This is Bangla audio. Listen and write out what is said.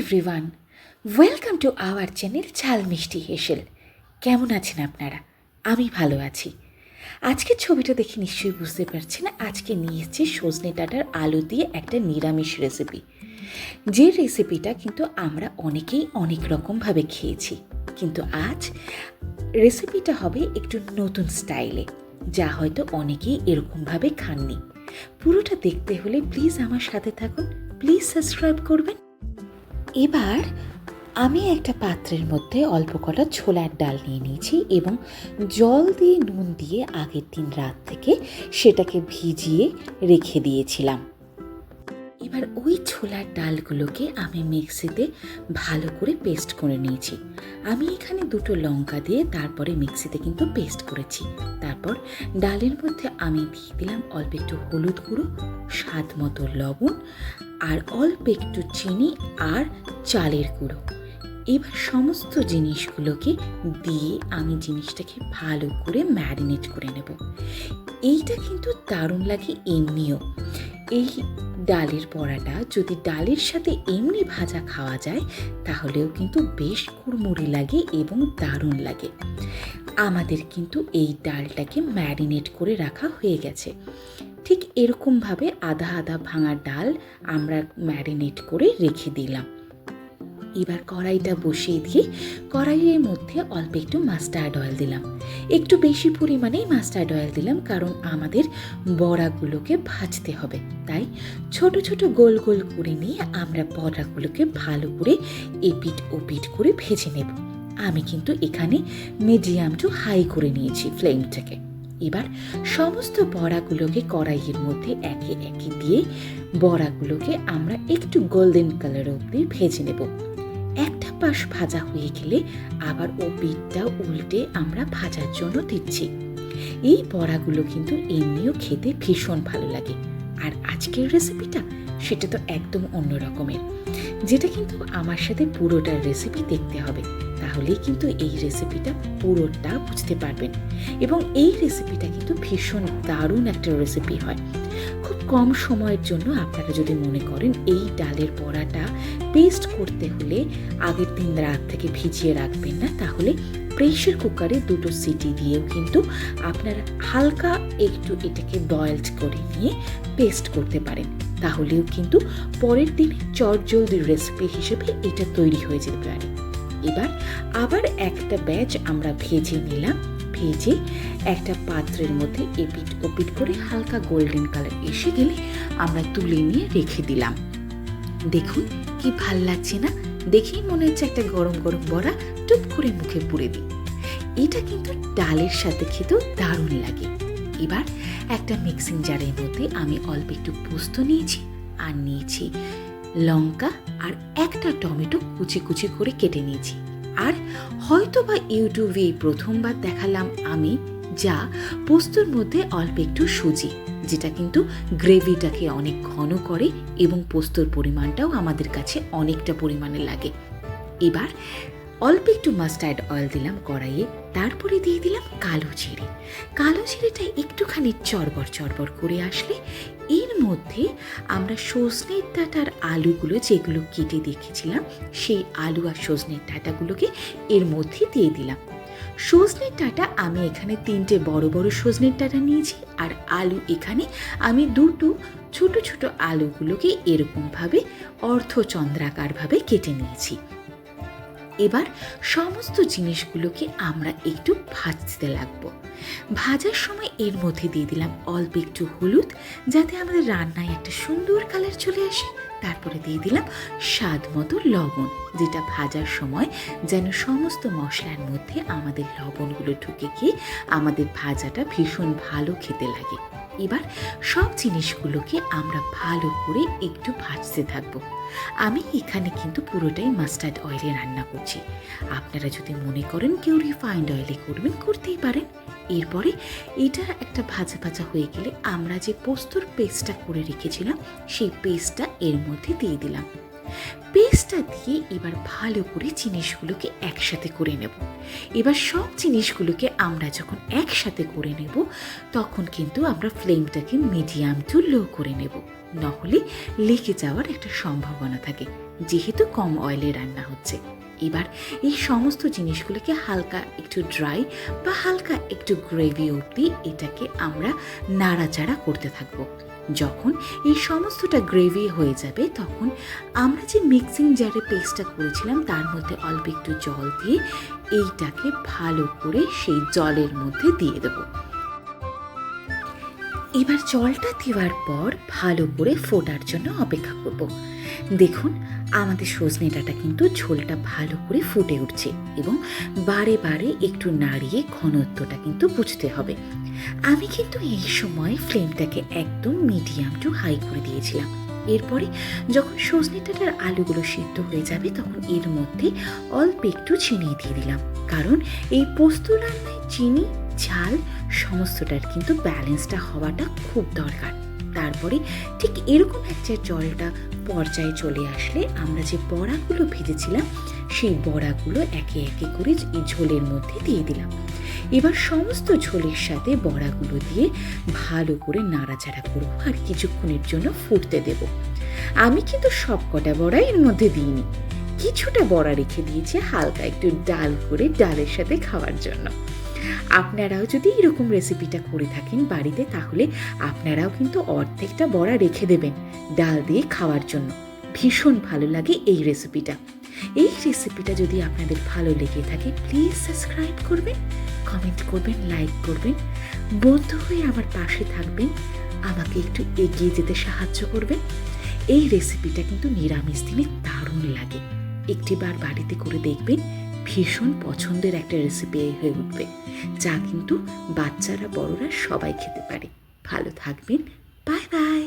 Everyone, welcome to our channel ঝাল মিষ্টি হেসেল। কেমন আছেন আপনারা? আমি ভালো আছি। আজকের ছবিটা দেখে নিশ্চয়ই বুঝতে পারছেন আজকে নিয়ে এসেছি সজনে ডাঁটার আলু দিয়ে একটা নিরামিষ রেসিপি। যে রেসিপিটা কিন্তু আমরা অনেকেই অনেক রকমভাবে খেয়েছি, কিন্তু আজ রেসিপিটা হবে একটু নতুন স্টাইলে, যা হয়তো অনেকেই এরকমভাবে খাননি। পুরোটা দেখতে হলে প্লিজ আমার সাথে থাকুন, প্লিজ সাবস্ক্রাইব করবেন। এবার আমি একটা পাত্রের মধ্যে অল্প কটা ছোলার ডাল নিয়ে নিয়েছি এবং জল দিয়ে নুন দিয়ে আগের দিন রাত থেকে সেটাকে ভিজিয়ে রেখে দিয়েছিলাম। এবার ওই ছোলার ডালগুলোকে আমি মিক্সিতে ভালো করে পেস্ট করে নিয়েছি। আমি এখানে 2টো লঙ্কা দিয়ে তারপরে মিক্সিতে কিন্তু পেস্ট করেছি। তারপর ডালের মধ্যে আমি দিয়ে দিলাম অল্প একটু হলুদ গুঁড়ো, স্বাদ মতো লবণ, আর অল্প একটু চিনি আর চালের গুঁড়ো। এবার সমস্ত জিনিসগুলোকে দিয়ে আমি জিনিসটাকে ভালো করে ম্যারিনেট করে নেব। এইটা কিন্তু দারুণ লাগে এমনিও। এই ডালের বড়াটা যদি ডালের সাথে এমনি ভাজা খাওয়া যায় তাহলেও কিন্তু বেশ কুড়মুড়ি লাগে এবং দারুণ লাগে। আমাদের কিন্তু এই ডালটাকে ম্যারিনেট করে রাখা হয়ে গেছে। ঠিক এরকমভাবে আধা আধা ভাঙা ডাল আমরা ম্যারিনেট করে রেখে দিলাম। এবার কড়াইটা বসিয়ে দিয়ে কড়াইয়ের মধ্যে অল্প একটু মাস্টার্ড অয়েল দিলাম। একটু বেশি পরিমাণেই মাস্টার্ড অয়েল দিলাম, কারণ আমাদের বড়াগুলোকে ভাজতে হবে। তাই ছোট ছোট গোল গোল করে নিয়ে আমরা বড়াগুলোকে ভালো করে এপিট ওপিট করে ভেজে নেব। আমি কিন্তু এখানে মিডিয়াম টু হাই করে নিয়েছি ফ্লেমটাকে। এবার সমস্ত বড়াগুলোকে কড়াইয়ের মধ্যে একে একে দিয়ে বড়াগুলোকে আমরা একটু গোল্ডেন কালার অবধি ভেজে নেব। একটা পাশ ভাজা হয়ে গেলে আবার ও পিঠটা উল্টে আমরা ভাজার জন্য দিচ্ছি। এই বড়াগুলো কিন্তু এমনিও খেতে ভীষণ ভালো লাগে। আর আজকের রেসিপিটা সেটা তো একদম অন্য রকমের, যেটা কিন্তু আমার সাথে পুরোটার রেসিপি দেখতে হবে, তাহলেই কিন্তু এই রেসিপিটা পুরোটা বুঝতে পারবেন। এবং এই রেসিপিটা কিন্তু ভীষণ দারুণ একটা রেসিপি হয়। খুব কম সময়ের জন্য আপনারা যদি মনে করেন এই ডালের বড়াটা পেস্ট করতে হলে আগের দিন রাত থেকে ভিজিয়ে রাখবেন না, তাহলে প্রেশার কুকারে 2টো সিটি দিয়েও কিন্তু আপনারা হালকা একটু এটাকে বয়েলড করে নিয়ে পেস্ট করতে পারেন। তাহলেও কিন্তু পরের দিন চটজলদি রেসিপি হিসেবে এটা তৈরি হয়ে যেতে পারে। এবার আবার একটা ব্যাচ আমরা ভেজে নিলাম। ভেজে একটা পাত্রের মধ্যে এপিট ওপিট করে হালকা গোল্ডেন কালার এসে গেলে আমরা তুলে নিয়ে রেখে দিলাম। দেখুন কি ভাল লাগছে না? দেখেই মনে হচ্ছে একটা গরম গরম বড়া টুপ করে মুখে পুরে দিই। এটা কিন্তু ডালের সাথে খেতেও দারুণ লাগে। এবার একটা মিক্সিং জারের মধ্যে আমি অল্প একটু পোস্ত নিয়েছি আর নিয়েছি লঙ্কা আর একটা টমেটো কুচি কুচি করে কেটে নিয়েছি। আর হয়তো বা ইউটিউবে প্রথমবার দেখালাম আমি, যা পোস্তর মধ্যে অল্প একটু সুজি, যেটা কিন্তু গ্রেভিটাকে অনেক ঘন করে এবং পোস্তর পরিমাণটাও আমাদের কাছে অনেকটা পরিমাণে লাগে। এবার অল্প একটু মাস্টার্ড অয়েল দিলাম কড়াইয়ে, তারপরে দিয়ে দিলাম কালো জিরে। কালো জিরেটা একটুখানি চড়বড় চড়বড় করে আসলে এর মধ্যে আমরা সজনের ডাঁটার আলুগুলো যেগুলো কেটে রেখেছিলাম সেই আলু আর সজনের ডাঁটাগুলোকে এর মধ্যে দিয়ে দিলাম। সজনের ডাঁটা আমি এখানে 3টে বড় বড় সজনের ডাঁটা নিয়েছি, আর আলু এখানে আমি 2টো ছোট ছোট আলুগুলোকে এরকমভাবে অর্ধচন্দ্রাকারভাবে কেটে নিয়েছি। এবার সমস্ত জিনিসগুলোকে আমরা একটু ভাজতে লাগবো। ভাজার সময় এর মধ্যে দিয়ে দিলাম অল্প একটু হলুদ, যাতে আমাদের রান্নায় একটা সুন্দর কালার চলে আসে। তারপরে দিয়ে দিলাম স্বাদ মতো লবণ, যেটা ভাজার সময় যেন সমস্ত মশলার মধ্যে আমাদের লবণগুলো ঢুকে গিয়ে আমাদের ভাজাটা ভীষণ ভালো খেতে লাগে। এবার সব জিনিসগুলোকে আমরা ভালো করে একটু ভাজতে থাকবো। আমি এখানে কিন্তু পুরোটাই মাস্টার্ড অয়েলে রান্না করছি। আপনারা যদি মনে করেন কেউ রিফাইন্ড অয়েলে করবেন, করতেই পারেন। এরপরে এটা একটা ভাজা ভাজা হয়ে গেলে আমরা যে পোস্তর পেস্টটা করে রেখেছিলাম সেই পেস্টটা এর মধ্যে দিয়ে দিলাম। পেস্টটা দিয়ে এবার ভালো করে জিনিসগুলোকে একসাথে করে নেব। এবার সব জিনিসগুলোকে আমরা যখন একসাথে করে নেব তখন কিন্তু আমরা ফ্লেমটাকে মিডিয়াম টু লো করে নেব, নাহলে লেগে যাওয়ার একটা সম্ভাবনা থাকে। যেহেতু কম অয়েলে রান্না হচ্ছে। এবার এই সমস্ত জিনিসগুলোকে হালকা একটু ড্রাই বা হালকা একটু গ্রেভি অবধি এটাকে আমরা নাড়াচাড়া করতে থাকবো। যখন এই সমস্তটা গ্রেভি হয়ে যাবে তখন আমরা যে মিক্সিং জারে পেস্টটা করেছিলাম তার মধ্যে অল্প একটু জল দিয়ে এইটাকে ভালো করে সেই জলের মধ্যে দিয়ে দেবো। এবার জলটা দেওয়ার পর ভালো করে ফোটার জন্য অপেক্ষা করব। দেখুন আমাদের সজনে ডাঁটা কিন্তু ঝোলটা ভালো করে ফুটে উঠছে এবং বারে বারে একটু নাড়িয়ে ঘনত্বটা কিন্তু বুঝতে হবে। আমি কিন্তু এই সময় ফ্লেমটাকে একদম মিডিয়াম টু হাই করে দিয়েছিলাম। এরপরে যখন সজনে ডাঁটার আলুগুলো সিদ্ধ হয়ে যাবে তখন এর মধ্যে অল্প একটু চিনি দিয়ে দিলাম, কারণ এই পোস্ত রান্নায় চিনি ঝাল সমস্তটার কিন্তু ব্যালেন্সটা হওয়াটা খুব দরকার। তারপরে ঠিক এরকম একটা জলটা পর্যায়ে চলে আসলে আমরা যে বড়াগুলো ভেজেছিলাম সেই বড়াগুলো একে একে করে এই ঝোলের মধ্যে দিয়ে দিলাম। এবার সমস্ত ঝোলের সাথে বড়াগুলো দিয়ে ভালো করে নাড়াচাড়া করবো আর কিছুক্ষণের জন্য ফুটতে দেব। আমি কিন্তু সব কটা বড়া এর মধ্যে দিইনি, কিছুটা বড়া রেখে দিয়েছি হালকা একটু ডাল করে ডালের সাথে খাওয়ার জন্য। আপনারাও যদি এরকম রেসিপিটা করে থাকেন বাড়িতে তাহলে আপনারাও কিন্তু অর্ধেকটা বড়া রেখে দেবেন ডাল দিয়ে খাওয়ার জন্য। ভীষণ ভালো লাগে এই রেসিপিটা। এই রেসিপিটা যদি আপনাদের ভালো লেগে থাকে প্লিজ সাবস্ক্রাইব করবেন, কমেন্ট করবেন, লাইক করবেন, বন্ধু হয়ে আমার পাশে থাকবেন, আমাকে একটু এগিয়ে যেতে সাহায্য করবেন। এই রেসিপিটা কিন্তু নিরামিষ দিনে দারুণ লাগে, একটিবার বাড়িতে করে দেখবেন, ভীষণ পছন্দের একটা রেসিপি হয়ে উঠবে, যা কিন্তু বাচ্চারা বড়রা সবাই খেতে পারে। ভালো থাকবেন, বাই বাই।